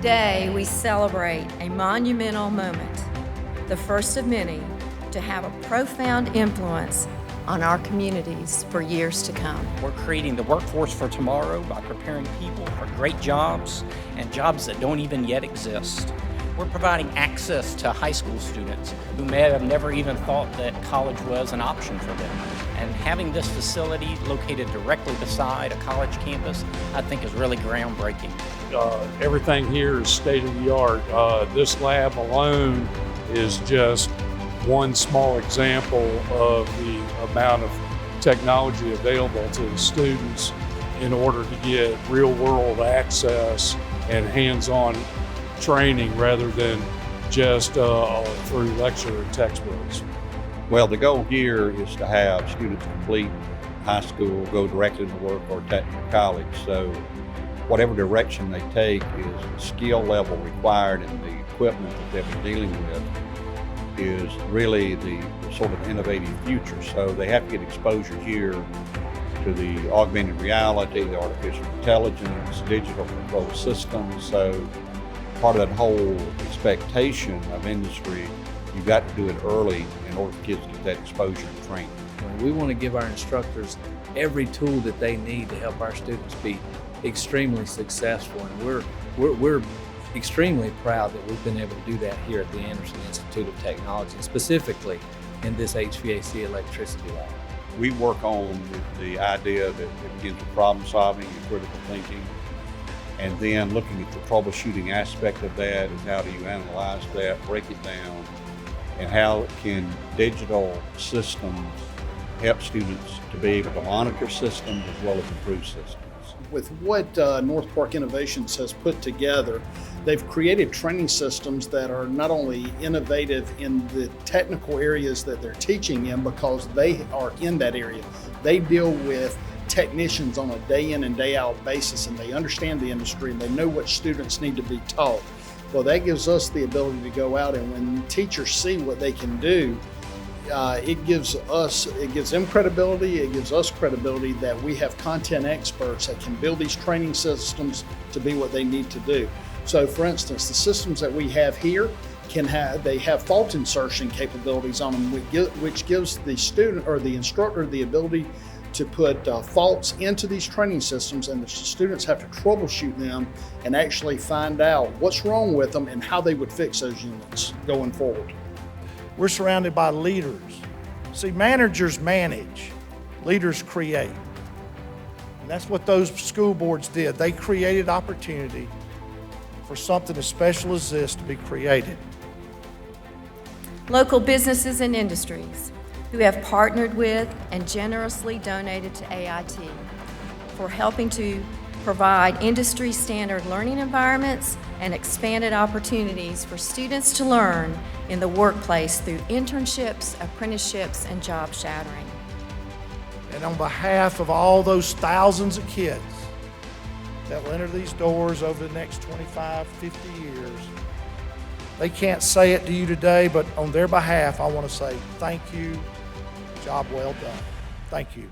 Today, we celebrate a monumental moment, the first of many, to have a profound influence on our communities for years to come. We're creating the workforce for tomorrow by preparing people for great jobs and jobs that don't even yet exist. We're providing access to high school students who may have never even thought that college was an option for them. And having this facility located directly beside a college campus, I think is really groundbreaking. Everything here is state-of-the-art. This lab alone is just one small example of the amount of technology available to the students in order to get real-world access and hands-on training rather than just through lecture and textbooks. Well, the goal here is to have students complete high school, go directly to work or technical college. So whatever direction they take is the skill level required, and the equipment that they'll be dealing with is really the sort of innovative future. So they have to get exposure here to the augmented reality, the artificial intelligence, digital control systems. So part of that whole expectation of industry, you've got to do it early in order for kids to get that exposure and training. We want to give our instructors every tool that they need to help our students be extremely successful, and we're extremely proud that we've been able to do that here at the Anderson Institute of Technology, specifically in this HVAC electricity lab. We work on the idea that it begins with problem solving and critical thinking, and then looking at the troubleshooting aspect of that is how do you analyze that, break it down, and how can digital systems help students to be able to monitor systems as well as improve systems. With what North Park Innovations has put together, they've created training systems that are not only innovative in the technical areas that they're teaching in, because they are in that area. They deal with technicians on a day in and day out basis, and they understand the industry and they know what students need to be taught. Well, that gives us the ability to go out, and when teachers see what they can do, it gives them credibility, it gives us credibility that we have content experts that can build these training systems to be what they need to do. So for instance, the systems that we have here they have fault insertion capabilities on them, which gives the student or the instructor the ability to put faults into these training systems, and the students have to troubleshoot them and actually find out what's wrong with them and how they would fix those units going forward. We're surrounded by leaders. See, managers manage, leaders create. And that's what those school boards did. They created opportunity for something as special as this to be created. Local businesses and industries who have partnered with and generously donated to AIT for helping to provide industry standard learning environments and expanded opportunities for students to learn in the workplace through internships, apprenticeships, and job shadowing. And on behalf of all those thousands of kids that will enter these doors over the next 25, 50 years, they can't say it to you today, but on their behalf, I want to say thank you, job well done. Thank you.